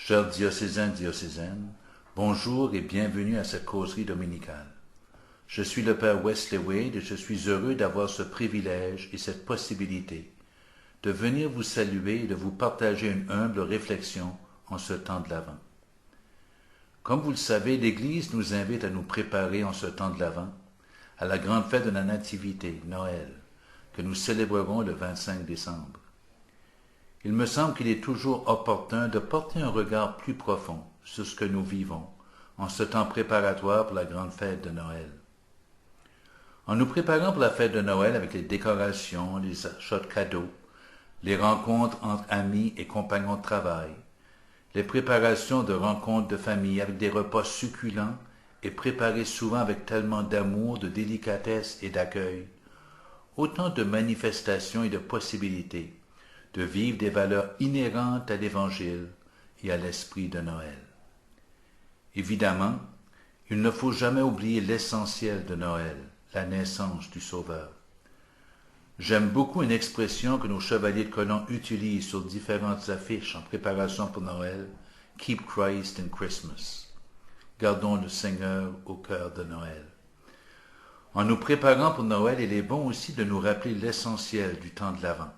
Chers diocésaines, bonjour et bienvenue à cette causerie dominicale. Je suis le Père Wesley Wade et je suis heureux d'avoir ce privilège et cette possibilité de venir vous saluer et de vous partager une humble réflexion en ce temps de l'Avent. Comme vous le savez, l'Église nous invite à nous préparer en ce temps de l'Avent à la grande fête de la Nativité, Noël, que nous célébrerons le 25 décembre. Il me semble qu'il est toujours opportun de porter un regard plus profond sur ce que nous vivons en ce temps préparatoire pour la grande fête de Noël. En nous préparant pour la fête de Noël avec les décorations, les achats de cadeaux, les rencontres entre amis et compagnons de travail, les préparations de rencontres de famille avec des repas succulents et préparés souvent avec tellement d'amour, de délicatesse et d'accueil, autant de manifestations et de possibilités de vivre des valeurs inhérentes à l'Évangile et à l'esprit de Noël. Évidemment, il ne faut jamais oublier l'essentiel de Noël, la naissance du Sauveur. J'aime beaucoup une expression que nos chevaliers de colon utilisent sur différentes affiches en préparation pour Noël, « Keep Christ in Christmas ». Gardons le Seigneur au cœur de Noël. En nous préparant pour Noël, il est bon aussi de nous rappeler l'essentiel du temps de l'Avent.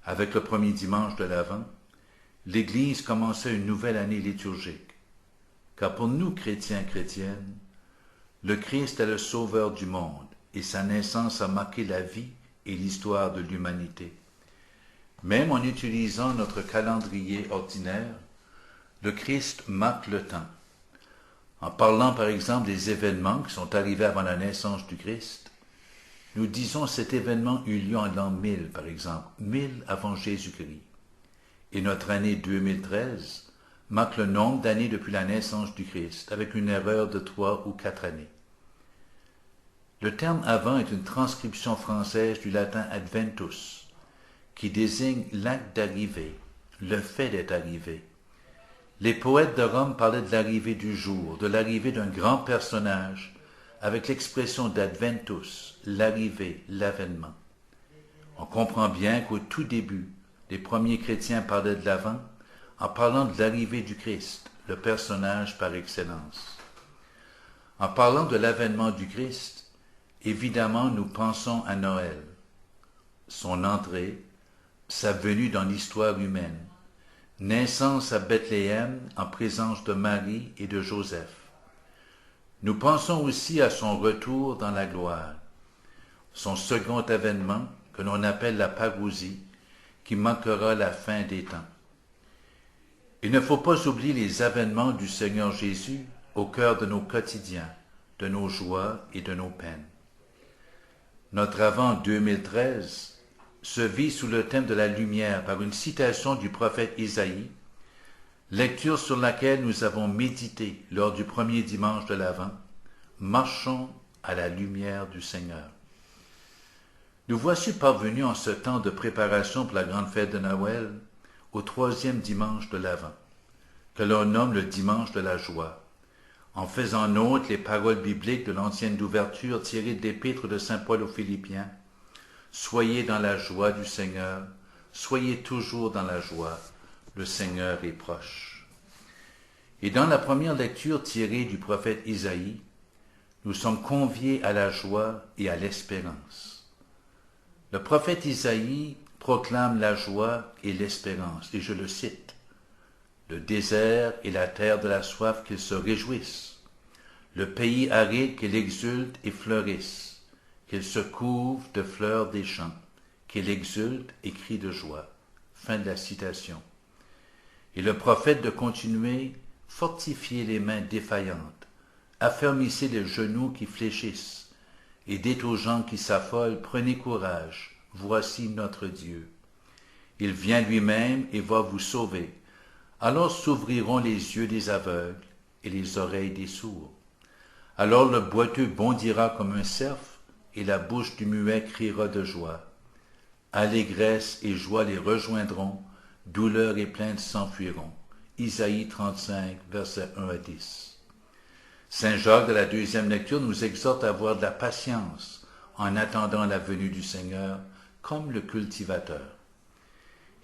Avec le premier dimanche de l'Avent, l'Église commençait une nouvelle année liturgique, car pour nous chrétiennes, le Christ est le Sauveur du monde et sa naissance a marqué la vie et l'histoire de l'humanité. Même en utilisant notre calendrier ordinaire, le Christ marque le temps. En parlant par exemple des événements qui sont arrivés avant la naissance du Christ, nous disons cet événement eut lieu en l'an 1000, par exemple, 1000 avant Jésus-Christ. Et notre année 2013 marque le nombre d'années depuis la naissance du Christ, avec une erreur de 3 ou 4 années. Le terme avant est une transcription française du latin adventus, qui désigne l'acte d'arrivée, le fait d'être arrivé. Les poètes de Rome parlaient de l'arrivée du jour, de l'arrivée d'un grand personnage, avec l'expression d'adventus, l'arrivée, l'avènement. On comprend bien qu'au tout début, les premiers chrétiens parlaient de l'Avent en parlant de l'arrivée du Christ, le personnage par excellence. En parlant de l'avènement du Christ, évidemment nous pensons à Noël, son entrée, sa venue dans l'histoire humaine, naissance à Bethléem en présence de Marie et de Joseph. Nous pensons aussi à son retour dans la gloire, son second avènement que l'on appelle la parousie, qui marquera la fin des temps. Il ne faut pas oublier les avènements du Seigneur Jésus au cœur de nos quotidiens, de nos joies et de nos peines. Notre Avent 2013 se vit sous le thème de la lumière par une citation du prophète Isaïe, lecture sur laquelle nous avons médité lors du premier dimanche de l'Avent. Marchons à la lumière du Seigneur. Nous voici parvenus en ce temps de préparation pour la grande fête de Noël, au troisième dimanche de l'Avent, que l'on nomme le dimanche de la joie, en faisant nôtre les paroles bibliques de l'ancienne d'ouverture tirées de l'épître de saint Paul aux Philippiens. Soyez dans la joie du Seigneur, soyez toujours dans la joie, le Seigneur est proche. Et dans la première lecture tirée du prophète Isaïe, nous sommes conviés à la joie et à l'espérance. Le prophète Isaïe proclame la joie et l'espérance, et je le cite. Le désert et la terre de la soif qu'ils se réjouissent, le pays aride qu'il exulte et fleurisse, qu'il se couvre de fleurs des champs, qu'il exulte et crie de joie. Fin de la citation. Et le prophète de continuer, fortifiez les mains défaillantes, affermissez les genoux qui fléchissent, et dites aux gens qui s'affolent, prenez courage, voici notre Dieu. Il vient lui-même et va vous sauver. Alors s'ouvriront les yeux des aveugles et les oreilles des sourds. Alors le boiteux bondira comme un cerf, et la bouche du muet criera de joie. Allégresse et joie les rejoindront, douleur et plainte s'enfuiront. Isaïe 35, versets 1 à 10. Saint Jacques, de la deuxième lecture, nous exhorte à avoir de la patience en attendant la venue du Seigneur, comme le cultivateur.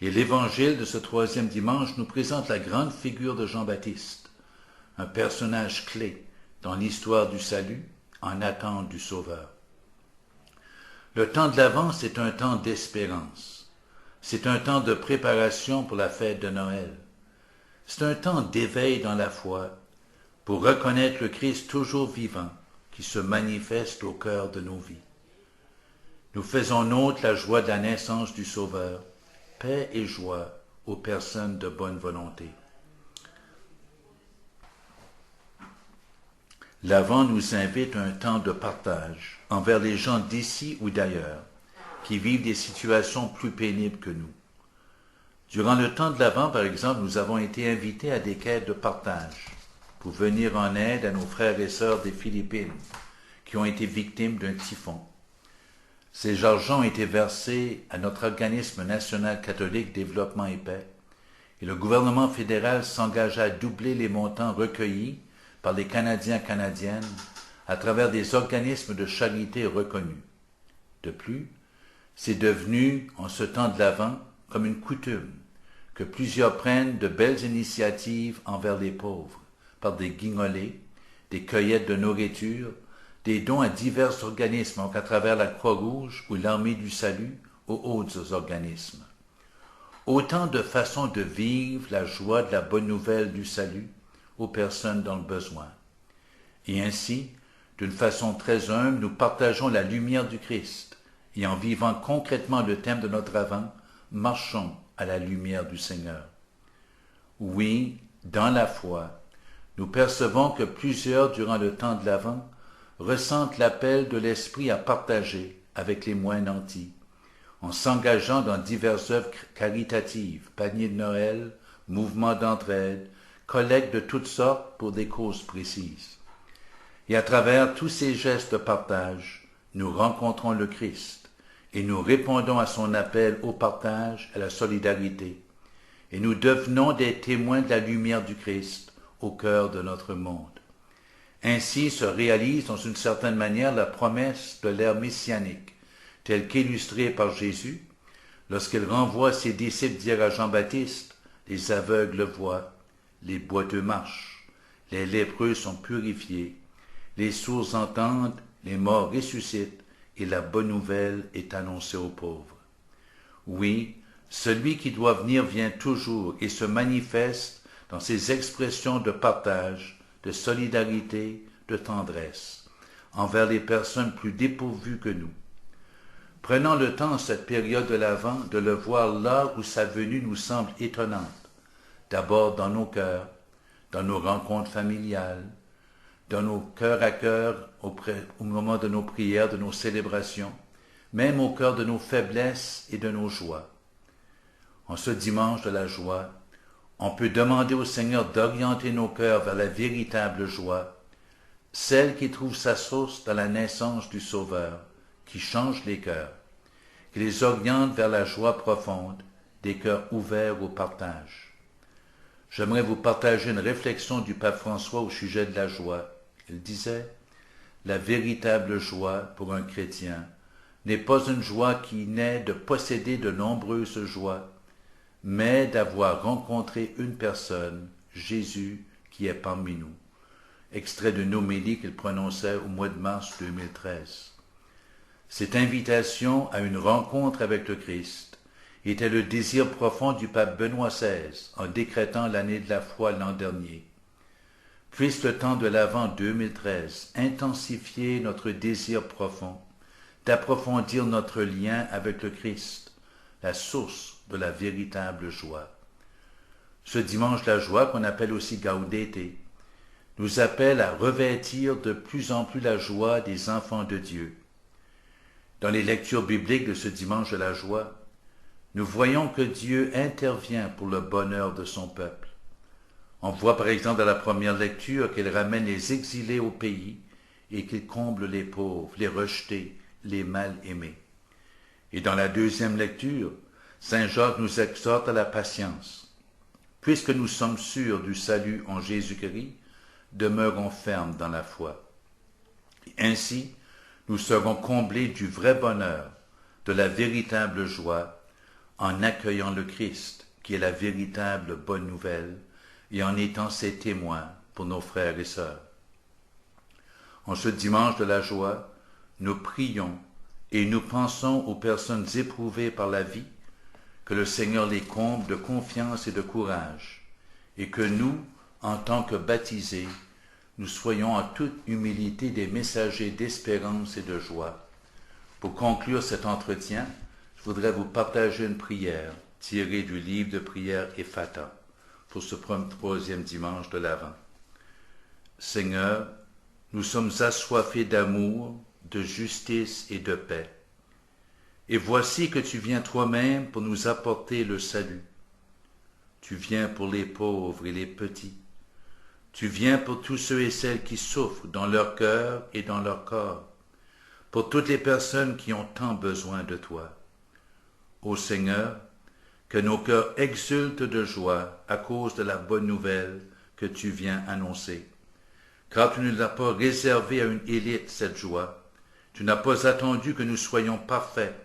Et l'évangile de ce troisième dimanche nous présente la grande figure de Jean-Baptiste, un personnage clé dans l'histoire du salut, en attente du Sauveur. Le temps de l'Avent, c'est un temps d'espérance. C'est un temps de préparation pour la fête de Noël. C'est un temps d'éveil dans la foi pour reconnaître le Christ toujours vivant qui se manifeste au cœur de nos vies. Nous faisons nôtre la joie de la naissance du Sauveur, paix et joie aux personnes de bonne volonté. L'Avent nous invite à un temps de partage envers les gens d'ici ou d'ailleurs qui vivent des situations plus pénibles que nous. Durant le temps de l'Avent, par exemple, nous avons été invités à des quêtes de partage pour venir en aide à nos frères et sœurs des Philippines qui ont été victimes d'un typhon. Ces argents ont été versés à notre organisme national catholique Développement et Paix et le gouvernement fédéral s'engagea à doubler les montants recueillis par les Canadiens-Canadiennes à travers des organismes de charité reconnus. De plus, c'est devenu, en ce temps de l'Avent, comme une coutume que plusieurs prennent de belles initiatives envers les pauvres, par des guignolées, des cueillettes de nourriture, des dons à divers organismes, donc à travers la Croix-Rouge ou l'Armée du Salut, aux autres organismes. Autant de façons de vivre la joie de la bonne nouvelle du salut aux personnes dans le besoin. Et ainsi, d'une façon très humble, nous partageons la lumière du Christ, et en vivant concrètement le thème de notre Avent, marchons à la lumière du Seigneur. Oui, dans la foi, nous percevons que plusieurs, durant le temps de l'Avent, ressentent l'appel de l'Esprit à partager avec les moins nantis, en s'engageant dans diverses œuvres caritatives, paniers de Noël, mouvements d'entraide, collectes de toutes sortes pour des causes précises. Et à travers tous ces gestes de partage, nous rencontrons le Christ et nous répondons à son appel au partage, à la solidarité, et nous devenons des témoins de la lumière du Christ au cœur de notre monde. Ainsi se réalise dans une certaine manière la promesse de l'ère messianique, telle qu'illustrée par Jésus, lorsqu'il renvoie ses disciples dire à Jean-Baptiste, les aveugles voient, les boiteux marchent, les lépreux sont purifiés, les sourds entendent, les morts ressuscitent, et la bonne nouvelle est annoncée aux pauvres. Oui, celui qui doit venir vient toujours et se manifeste dans ses expressions de partage, de solidarité, de tendresse, envers les personnes plus dépourvues que nous. Prenons le temps, cette période de l'Avent, de le voir là où sa venue nous semble étonnante, d'abord dans nos cœurs, dans nos rencontres familiales, dans nos cœurs à cœur, au moment de nos prières, de nos célébrations, même au cœur de nos faiblesses et de nos joies. En ce dimanche de la joie, on peut demander au Seigneur d'orienter nos cœurs vers la véritable joie, celle qui trouve sa source dans la naissance du Sauveur, qui change les cœurs, qui les oriente vers la joie profonde, des cœurs ouverts au partage. J'aimerais vous partager une réflexion du pape François au sujet de la joie. Il disait « La véritable joie pour un chrétien n'est pas une joie qui naît de posséder de nombreuses joies, mais d'avoir rencontré une personne, Jésus, qui est parmi nous. » Extrait d'une homélie qu'il prononçait au mois de mars 2013. Cette invitation à une rencontre avec le Christ était le désir profond du pape Benoît XVI en décrétant l'année de la foi l'an dernier. Puisse le temps de l'Avent 2013 intensifier notre désir profond d'approfondir notre lien avec le Christ, la source de la véritable joie. Ce dimanche, la joie, qu'on appelle aussi Gaudete, nous appelle à revêtir de plus en plus la joie des enfants de Dieu. Dans les lectures bibliques de ce dimanche de la joie, nous voyons que Dieu intervient pour le bonheur de son peuple. On voit par exemple dans la première lecture qu'il ramène les exilés au pays et qu'il comble les pauvres, les rejetés, les mal aimés. Et dans la deuxième lecture, Saint Jacques nous exhorte à la patience. Puisque nous sommes sûrs du salut en Jésus-Christ, demeurons fermes dans la foi. Et ainsi, nous serons comblés du vrai bonheur, de la véritable joie, en accueillant le Christ, qui est la véritable bonne nouvelle, et en étant ses témoins pour nos frères et sœurs. En ce dimanche de la joie, nous prions et nous pensons aux personnes éprouvées par la vie, que le Seigneur les comble de confiance et de courage, et que nous, en tant que baptisés, nous soyons en toute humilité des messagers d'espérance et de joie. Pour conclure cet entretien, je voudrais vous partager une prière tirée du livre de prière Ephata pour ce troisième dimanche de l'Avent. Seigneur, nous sommes assoiffés d'amour, de justice et de paix. Et voici que tu viens toi-même pour nous apporter le salut. Tu viens pour les pauvres et les petits. Tu viens pour tous ceux et celles qui souffrent dans leur cœur et dans leur corps, pour toutes les personnes qui ont tant besoin de toi. Ô Seigneur, que nos cœurs exultent de joie à cause de la bonne nouvelle que tu viens annoncer. Car tu ne l'as pas réservé à une élite cette joie. Tu n'as pas attendu que nous soyons parfaits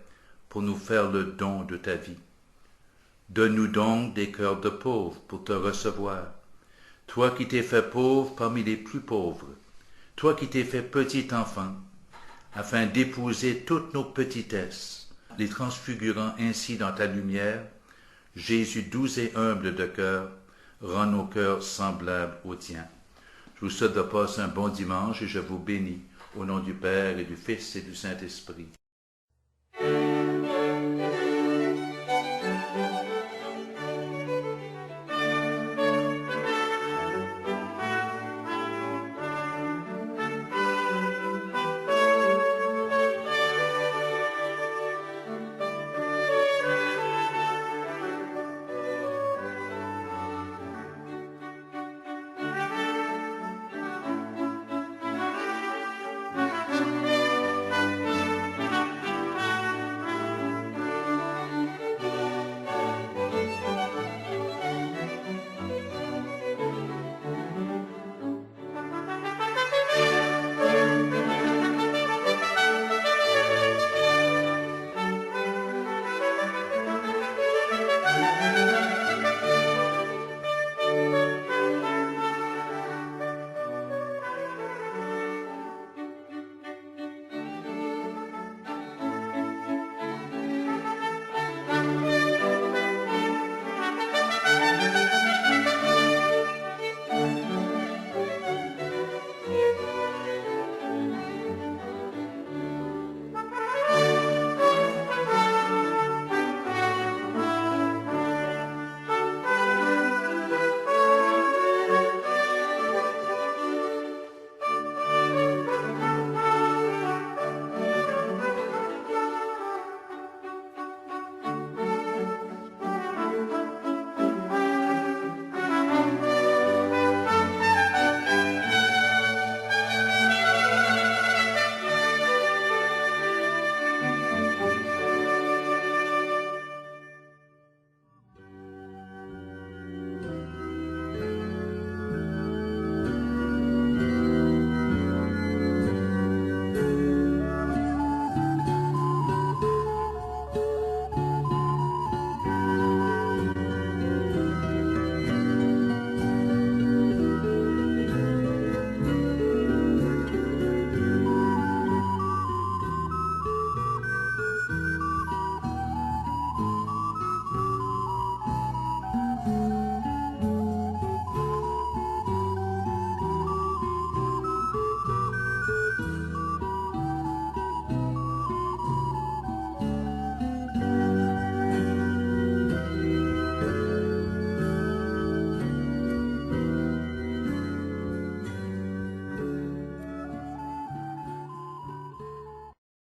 pour nous faire le don de ta vie. Donne-nous donc des cœurs de pauvres pour te recevoir. Toi qui t'es fait pauvre parmi les plus pauvres, toi qui t'es fait petit enfant, afin d'épouser toutes nos petitesses, les transfigurant ainsi dans ta lumière, Jésus doux et humble de cœur, rend nos cœurs semblables aux tiens. Je vous souhaite de passer un bon dimanche et je vous bénis au nom du Père et du Fils et du Saint-Esprit.